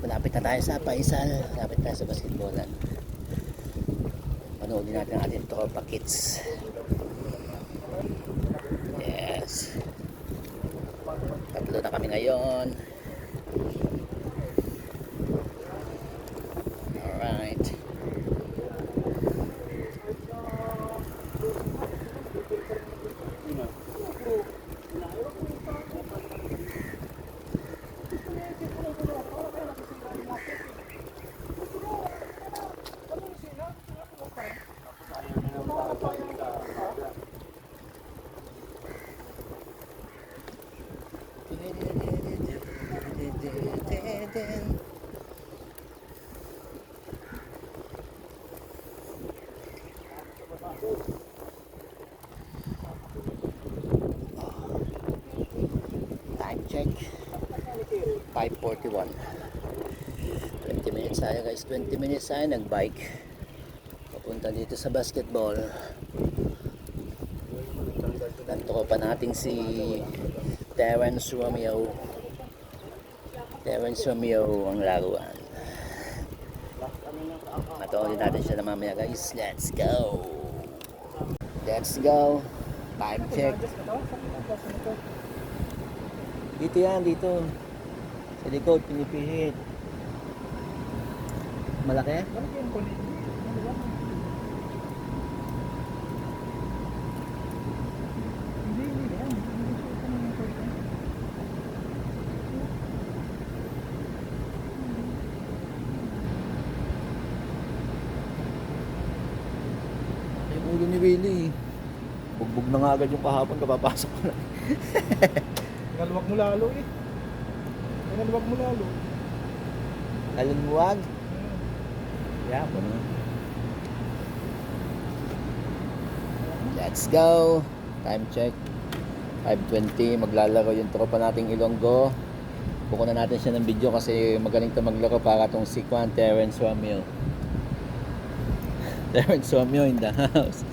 malapit na tayo sa Paisal. Malapit tayo sa basketballan. Panoodin natin ang ating tropa kids. Yes. Tatlo na kami ngayon. Alright. Time check 5:41. 20 minutes tayo guys, 20 minutes tayo nagbike papunta dito sa basketball. Nanto pa natin si Terrence Romeo ang laruan. Matuloy natin siya na mamaya guys. Let's go. Time check. Dito yan, dito. Sa likod, pinipihit. Malaki? Yung ulo ni Willie. Bugbog na nga agad yung kahapon, kapapasok ko na. Ngalwag mo lalo eh. Ngalwag mo lalo. Kalunwag? Yeah, ano? Let's go. Time check 5:20. Maglalaro yung tropa nating Ilonggo. Kukunan natin siya ng video kasi magaling to maglaro para tong si Terrence Romeo. Terrence Romeo in the house.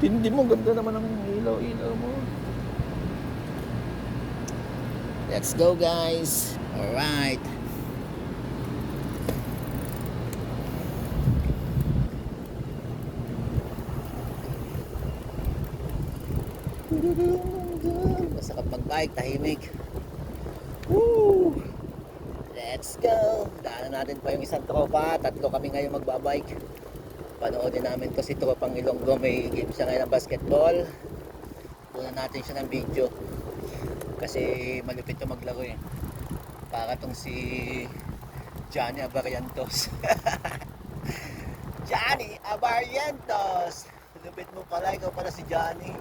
Hindi mo, ganda naman ang ilaw-ilaw mo. Let's go guys. Alright. Masakap mag-bike, tahimik. Woo! Let's go. Daanan natin pa yung isang tropa. Tatlo kami ngayon magbabike. Panoodin namin kasi tropang Ilonggo. May game siya ngayon ng basketball. Kunan natin siya ng video. Kasi malupit to maglaro eh. Para tong si Johnny Abarientos. Johnny Abarientos! Lupit mo pala, ikaw pala si Johnny.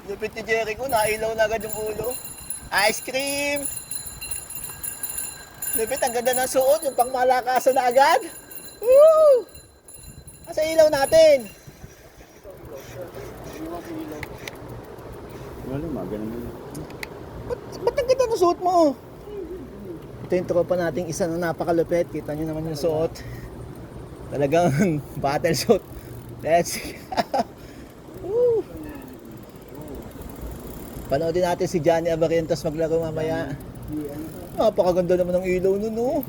Lupit ni Jericho, nailaw na agad yung ulo. Ice cream! Lupit, ang ganda ng suot, yung pangmalakasan na agad. Woo! Asa ilaw natin? Wala, maganda mo. Ba't ang ganda ng suot mo? Ito yung tropa nating isa na napakalupit. Kita nyo naman yung suot. Talagang battle suit. Let's go. Woo! Panoodin natin si Johnny Abarientos maglaro mamaya. Napakaganda naman ng ilaw nun, no?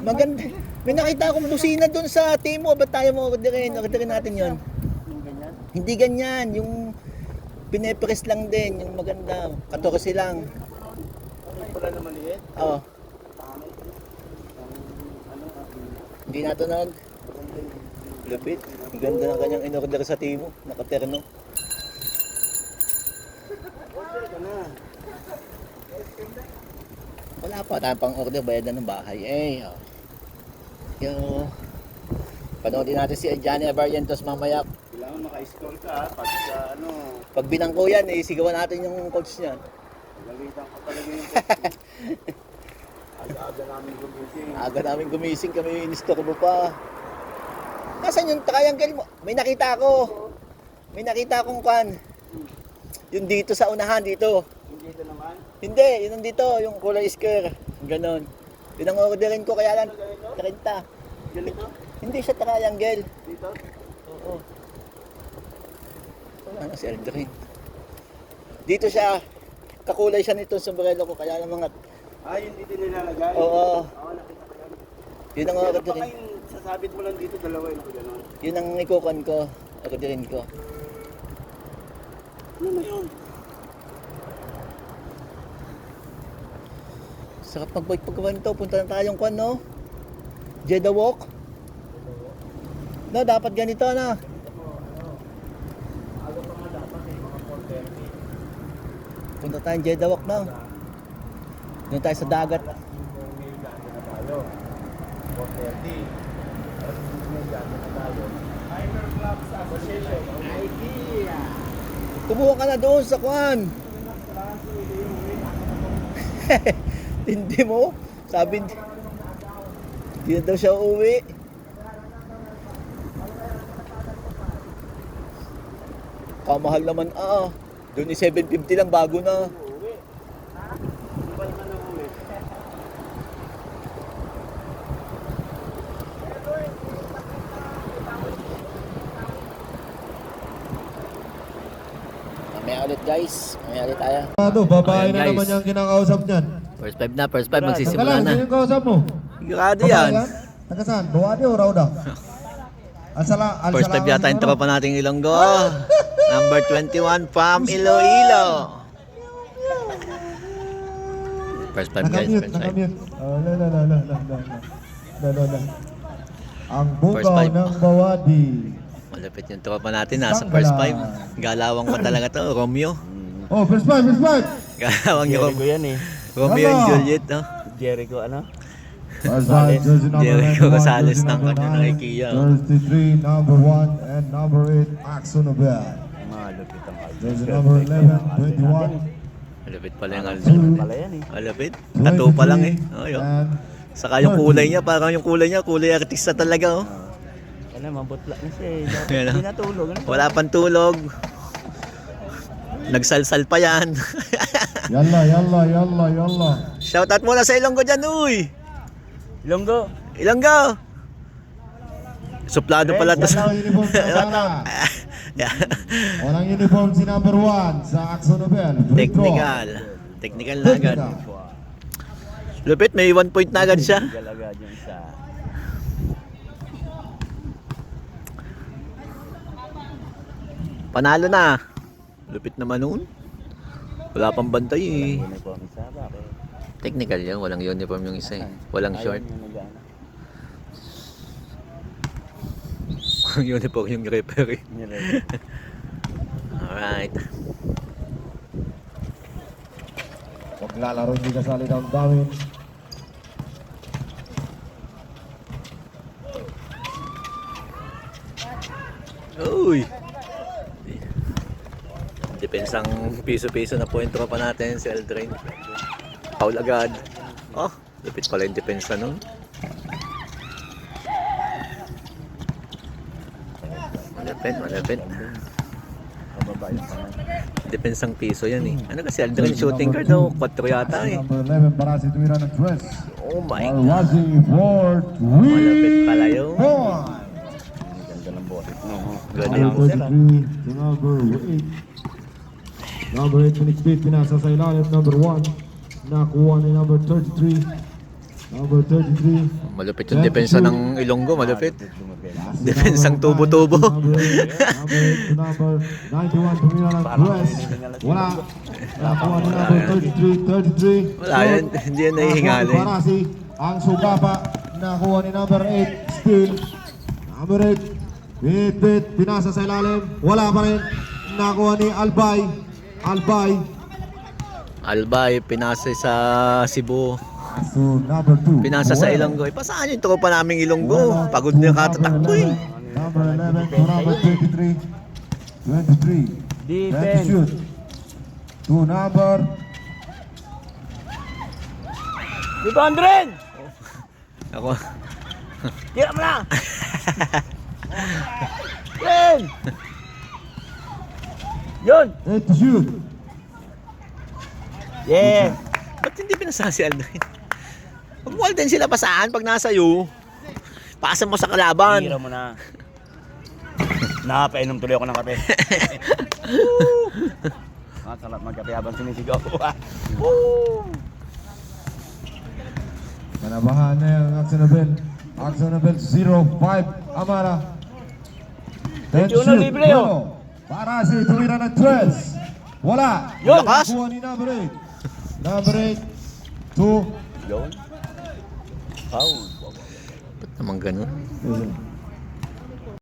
Maganda. May nakita akong busina doon sa Timo. Ba't tayo mo orderin? Orderin natin yon. Hindi ganyan. Yung pinepress lang din. Yung maganda. 14 lang. Wala na maliit. Oo. Hindi natunog. Lupit. Ang ganda ng kanyang in-order sa Timo. Nakaterno. Wala pa. Tayo pang order. Bayadan ng bahay. Eh. Oh. Yo. Panoodin natin si Johnny Abarientos mamaya. Kailangan maka-score ka pag ano. Pag binangko yan, sigawan natin yung coach niyan. Galitan ko talaga yung aga namin gumising. Aga namin gumising, kami in-store mo pa. Nasaan yung triangle mo? May nakita akong kan. Yung dito sa unahan, dito. Hindi ito naman. Hindi, yun nandito, yung kulay square. Ganon. Yun ang orderin ko, kaya lang 30. Ganito? Hindi siya triangle. Dito? Oo. Wala na si Aldrin. Dito siya. Kakulay siya nito sombrero ko. Kaya ng mga... Ay, hindi din nilalagay? Oo. Oo, nakita ko yan. Yun ang Pero order baka rin. yung sasabit mo lang dito, dalawa yung gano'n. Yun ang ikukan ko. Orderin ko. Ano na yun? Sarap mag-bike pag ganito. Punta na tayong kwan, no? Jeddah Walk. No, dapat ganito, na. Aga pa nga dapat eh, mga 4:30. Punta tayong Jeddah Walk, no? Doon tayo sa dagat. Alas 5 may gano'n na tayo. 4:30. Alas 5 may gano'n na tayo. Minor Clubs Association. Idea! Kumuha ka na doon sa kwan. Hindi mo. Sabi, hindi na daw siya uuwi. Kamahal naman Doon ni 750 lang bago na. Uuwi. Hindi ba naman na uwi? Mamaya ulit guys. Mamaya ulit tayo. Babae Ayan, na guys. naman yung kinakausap niyan. First five na. First five. Teka Magsisimula lang, na. sino yung kausap mo? Sigurado Babae yan. Taga saan? Buwadi o Rauda? First five yata yung tropa nating Ilonggo. Number 21 from Iloilo. First five guys. Nakamute, First five. nakamute. Oh, la. Ang First bugaw five. ng Bawadi. Malapit yung tropa natin. Nasa first five. Galawang ko talaga to. Romeo. Oh, first five. Galawang yung Jericho yan eh. Romeo and Juliet. No? Jericho ano? First five, jersey number Jericho 91, Rosales jersey ng number ano, ng 9, IKEA. 33, number 1, and number 8, Max Unabel. Malupit ang kalye. Jersey number 11, 21, Malapit pala yung Aldo. 2, Pala yan eh. Malapit. Tattoo pa lang eh. Oh, yun. and Saka yung kulay niya. Parang yung kulay niya. Kulay artista talaga. Oh. Ano, mabutla na siya eh. Dapat Yan, ah. hindi natulog. Ano? Wala pang tulog. Nagsalsal pa yan. Yalla. Shoutout muna sa Ilonggo dyan, uy. Ilonggo. Ilonggo. Suplado pala to. Walang uniform sa Tara. Walang uniform si number 1 sa Axo Nobel. Technical. Technical na agad. Lupit, may 1 point na agad siya. Galagad yung isa. Panalo na. Lupit naman noon. Wala pang bantay eh. Uniform isa, bakit? Technical yan. Walang uniform yung isa eh. Walang short. Ayun yung nag-ano. Walang uniform yung referee. Nire- Alright. Maglalaro hindi kasali daw ang daming. Uy! Depensang piso-piso na po yung tropa natin si Aldrin. Foul agad. Oh, lupit pala yung depensa nun. Malapit. Pababa yung pangalan. Depensang piso yan eh. Ano kasi Aldrin shooting guard daw? 4 yata eh. Number 11 para si Tuwira ng dress. Oh my God. Arwazi for Malapit 3 pala yun. points. Ang ganda ng boses. No, Galing. Number 33 to number 8. Number 8 pinigpit, pinasa sa ilalim. Number 1 nakuha ni number 33. Number 33. Malupit yung depensa ng Ilonggo. Malupit. Lumabela. Depensang tubo-tubo. Number 8 to number 91 tumira ng dress. Wala. Nakuha ni number 33. Wala yan. Hindi yan nahihingali. Parasi. Ang sugapa. Nakuha ni number 8. Still. Number 8. Pinipit. Pinasa sa ilalim. Wala pa rin. Nakuha ni Albay, pinasa sa Cebu. So number 2. Pinasa sa Ilonggo. Pasaan yung tropa naming Ilonggo? Pagod na yung katatakbo eh. Number 11 to number 23. 23. Defense. Shoot. To number Rebound rin! Ako. Tira mo na! Yan! Yun! 8 to shoot. Yeah! Ba't hindi pinasa si Aldrin? Huwag mo din sila pasaan pag nasa iyo. Pasa mo sa kalaban. Tira mo na. Napainom tuloy ako ng kape. Sarap magkape habang sinisigaw. Manabahan na yung Axonabel. Axonabel 0-5 Amara. 21 libre, oh. Para si tumira ng 3. Wala. Yun. Nakuha ni number 8. Number 8. 2. Yun. Foul. Ba't naman ganun?